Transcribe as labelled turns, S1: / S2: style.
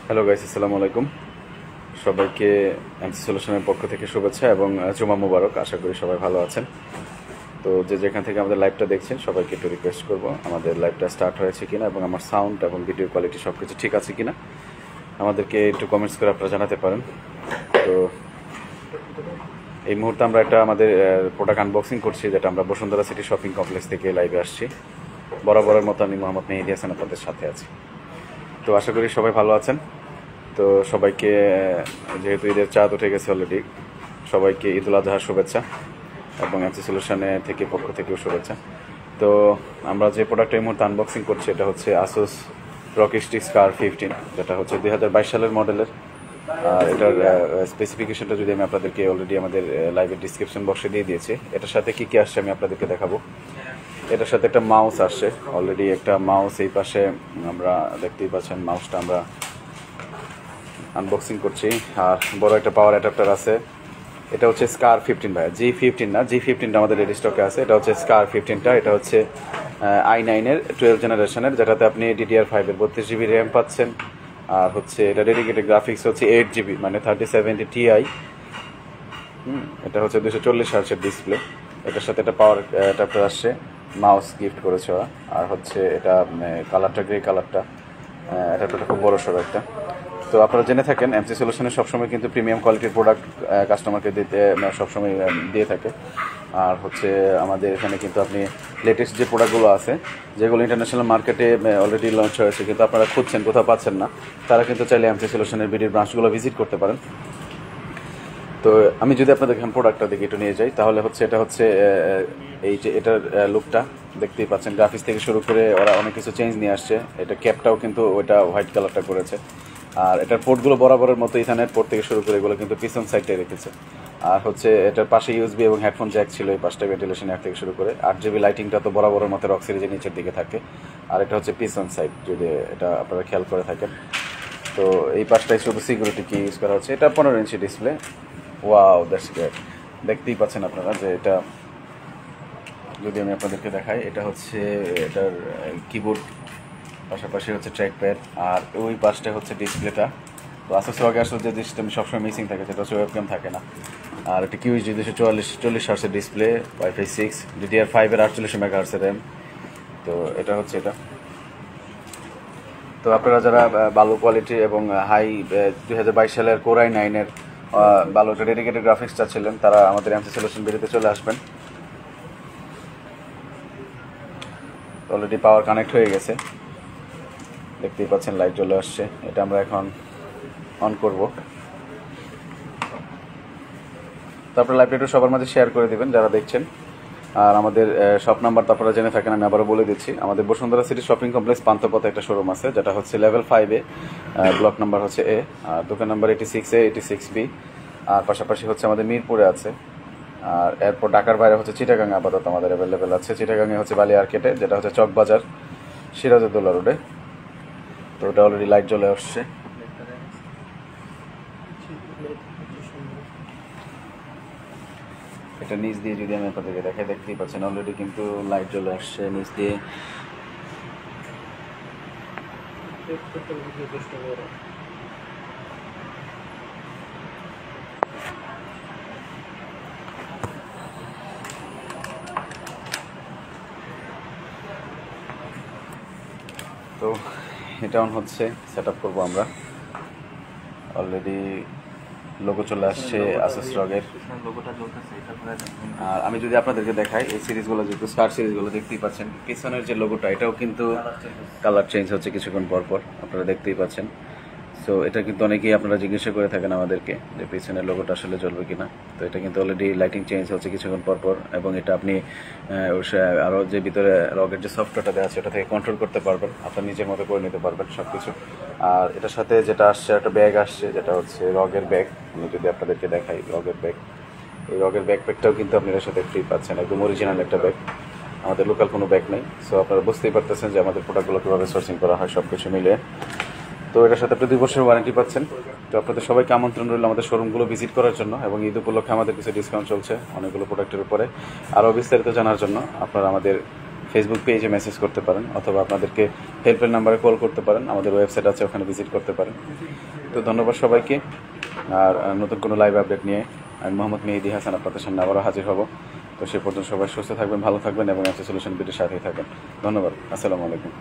S1: Hello guys, আসসালামু আলাইকুম। সবাইকে এমসি সলিউশনের পক্ষ থেকে শুভেচ্ছা এবং জুমা মুবারক। আশা করি সবাই ভালো আছেন। তো যেখান থেকে আমাদের লাইভটা দেখছেন সবাইকে একটু রিকোয়েস্ট করব আমাদের লাইভটা স্টার্ট হয়েছে কিনা এবং আমার সাউন্ড এবং ভিডিও কোয়ালিটি সব কিছু ঠিক আছে কিনা আমাদেরকে একটু কমেন্টস করে আপনারা জানাতে পারেন। তো এই মুহূর্তে আমরা একটা আমাদের প্রোডাক্ট আনবক্সিং করছি, যেটা আমরা বসুন্ধরা সিটি শপিং কমপ্লেক্স থেকে লাইভে আসছি। বরাবরের মতো আমি মোহাম্মদ মেহেদি হাসান আপনাদের সাথে আছি। তো আশা করি সবাই ভালো আছেন। তো সবাইকে, যেহেতু ঈদের চাঁদ উঠে গেছে অলরেডি, সবাইকে ঈদ উল আজহার শুভেচ্ছা এবং এমসি সলিউশনে থেকে পক্ষ থেকেও শুভেচ্ছা। তো আমরা যে প্রোডাক্টটা এই মুহূর্তে আনবক্সিং করছি এটা হচ্ছে ASUS ROG STRIX SCAR 15, যেটা হচ্ছে 2022 সালের মডেলের। আর এটার স্পেসিফিকেশনটা যদি আমি আপনাদেরকে অলরেডি আমাদের লাইভের ডিসক্রিপশন বক্সে দিয়ে দিয়েছি। এটার সাথে কী কী আসছে আমি আপনাদেরকে দেখাবো। এটার সাথে একটা মাউস আসছে, অলরেডি একটা মাউস এই পাশে আমরা দেখতেই পাচ্ছেন, মাউসটা আমরা আনবক্সিং করছি। আর বড় একটা পাওয়ার অ্যাডাপ্টার আছে। এটা হচ্ছে স্কার 15 ভাই, G15 না, G15টা আমাদের রেডি স্টকে আছে। এটা হচ্ছে স্কার 15টা। এটা হচ্ছে i9-এর 12 জেনারেশনের, যেটাতে আপনি DDR5 এর 32 GB র্যাম পাচ্ছেন। আর হচ্ছে এটা ডেডিকেটেড গ্রাফিক্স হচ্ছে 8 GB, মানে 3070 Ti। এটা হচ্ছে 240 হার্টজের ডিসপ্লে। এটার সাথে একটা পাওয়ার অ্যাডাপ্টার আসছে, মাউস গিফট করেছে ওরা। আর হচ্ছে এটা কালারটা গ্রে কালারটা, অ্যাডাপ্টারটা খুব বড় সড়ো একটা। তো আপনারা জেনে থাকেন এমসি সলিউশনে সবসময় কিন্তু প্রিমিয়াম কোয়ালিটির প্রোডাক্ট কাস্টমারকে দিতে সবসময় দিয়ে থাকে। আর হচ্ছে আমাদের এখানে কিন্তু আপনি লেটেস্ট যে প্রোডাক্টগুলো আছে, যেগুলো ইন্টারন্যাশনাল মার্কেটে অলরেডি লঞ্চ হয়েছে কিন্তু আপনারা খুঁজছেন, কোথাও পাচ্ছেন না, তারা কিন্তু চাইলে এমসি সলিউশনের বিডির ব্রাঞ্চগুলো ভিজিট করতে পারেন। তো আমি যদি আপনাদের এখানে প্রোডাক্টটা দিকে একটু নিয়ে যাই, তাহলে হচ্ছে এটা হচ্ছে এই যে এটার লুকটা দেখতেই পাচ্ছেন। গ্রাফিক্স থেকে শুরু করে ওরা অনেক কিছু চেঞ্জ নিয়ে আসছে। এটা ক্যাপটাও কিন্তু ওইটা হোয়াইট কালারটা করেছে। আর এটার পোর্টগুলো বরাবরের মতো ইথারনেট পোর্ট থেকে শুরু করে এগুলো কিন্তু পিছন সাইডটাই রেখেছে। আর হচ্ছে এটার পাশে ইউএসবি এবং হেডফোন জ্যাক ছিল, এই পাশটা ভেন্টিলেশন এক থেকে শুরু করে। 8GB লাইটিংটা তো বরাবরের মতো রক সিরিজের নিচের দিকে থাকে। আর এটা হচ্ছে পিছন সাইড, যদি এটা আপনারা খেয়াল করে থাকেন। তো এই পাশটাই শুধু সিকিউরিটি কি ইউজ করা হচ্ছে। এটা 15 inch display. Wow, that's great. দেখতেই পাচ্ছেন আপনারা যে এটা, যদি আমি আপনাদেরকে দেখাই, এটা হচ্ছে এটার কিবোর্ড, পাশাপাশি হচ্ছে ট্র্যাক প্যাড, আর ওই পাশটা হচ্ছে ডিসপ্লেটা। তো ASUS ROG আসলে যে সিস্টেম সবসময় মিসিং থাকে সেটা হচ্ছে ওয়েবক্যাম থাকে না। আর একটা QHD 240 হার্টসের ডিসপ্লে, Wi-Fi 6, DDR5 এর 48 মেগাহার্টসের র্যাম। তো এটা হচ্ছে এটা। তো আপনারা যারা ভালো কোয়ালিটি এবং হাই 2022 সালের Courier i9-এর ভালো একটা ডেডিকেটেড গ্রাফিক্স চাচ্ছিলেন, তারা আমাদের এমসি সলিউশন ভিডিওতে চলে আসবেন। অলরেডি পাওয়ার কানেক্ট হয়ে গেছে, দেখতেই পাচ্ছেন লাইট জ্বলে আসছে। এটা আমরা এখন অন করব। তারপরে লাইভটা একটু সবার মাঝে শেয়ার করে দিবেন যারা দেখছেন। আর আমাদের শপ নাম্বার তো আপনারা জেনে থাকেন, আমি আবারও বলে দিচ্ছি। আমাদের বসুন্ধরা সিটি শপিং কমপ্লেক্স পান্থপথে একটা শোরুম আছে, যেটা হচ্ছে লেভেল 5-এ, ব্লক নাম্বার হচ্ছে A, আর দোকান নাম্বার 86A, 86B। আর পাশাপাশি হচ্ছে আমাদের মিরপুরে আছে। আর এরপর ঢাকার বাইরে হচ্ছে চিটাগাঙে আপাতত আমাদের অ্যাভেলেবেল আছে। চিটাগাঙে হচ্ছে বালি আর্কেটে, যেটা হচ্ছে চকবাজার সিরাজউদ্দৌলা রোডে। তো ওটা অলরেডি লাইট জ্বলে আসছে। এটা নিচ দিয়ে যদি আমি আপনাদেরকে দেখাই, দেখতেই পাচ্ছেন অলরেডি কিন্তু লাইট জ্বলে আসছে নিচ দিয়ে। তো এটা অন হচ্ছে, সেট আপ করবো আমরা। অলরেডি লোগো চলে আসছে ASUS ROG-এর। আর আমি যদি আপনাদেরকে দেখাই এই সিরিজগুলো, যেহেতু স্টার সিরিজগুলো দেখতেই পাচ্ছেন, পিছনের যে লোগোটা এটাও কিন্তু কালার চেঞ্জ হচ্ছে কিছুক্ষণ পর পর, আপনারা দেখতেই পাচ্ছেন। সো এটা কিন্তু অনেকেই আপনারা জিজ্ঞাসা করে থাকেন আমাদেরকে যে পিছনের লোগোটা আসলে জ্বলবে কিনা। তো এটা কিন্তু অলরেডি লাইটিং চেঞ্জ হচ্ছে কিছুক্ষণ পর পর, এবং এটা আপনি আরও যে ভিতরে রগের যে সফটওয়্যারটা দেওয়া আছে ওটা থেকে কন্ট্রোল করতে পারবেন, আপনার নিজের মতো করে নিতে পারবেন সব কিছু। আর এটার সাথে যেটা আসছে, একটা ব্যাগ আসছে, যেটা হচ্ছে রগের ব্যাগ। আমি যদি আপনাদেরকে দেখাই রগের ব্যাগ, এই রগের ব্যাকপ্যাকটাও কিন্তু আপনি এর সাথে ফ্রি পাচ্ছেন, একদম অরিজিনাল একটা ব্যাগ। আমাদের লোকাল কোনো ব্যাগ নেই। সো আপনারা বুঝতেই পারতেছেন যে আমাদের প্রোডাক্টগুলো কীভাবে সোর্সিং করা হয় সব কিছু মিলিয়ে। তো এটার সাথে আপনি 2 বছরের ওয়ারেন্টি পাচ্ছেন। তো আপনাদের সবাইকে আমন্ত্রণ রইল আমাদের শোরুমগুলো ভিজিট করার জন্য, এবং ঈদ উপলক্ষে আমাদের কিছু ডিসকাউন্ট চলছে অনেকগুলো প্রোডাক্টের উপরে। আরও বিস্তারিত জানার জন্য আপনারা আমাদের ফেসবুক পেজে মেসেজ করতে পারেন, অথবা আপনাদেরকে হেল্পলাইন নাম্বারে কল করতে পারেন। আমাদের ওয়েবসাইট আছে, ওখানে ভিজিট করতে পারেন। তো ধন্যবাদ সবাইকে। আর নতুন কোনো লাইভ আপডেট নিয়ে আমি মোহাম্মদ মেহেদি হাসান আপনাদের সামনে আবারও হাজির হব। তো সে পর্যন্ত সবাই সুস্থ থাকবেন, ভালো থাকবেন এবং ASUS সলিউশন ভিডিওর সাথেই থাকবেন। ধন্যবাদ। আসসালামু আলাইকুম।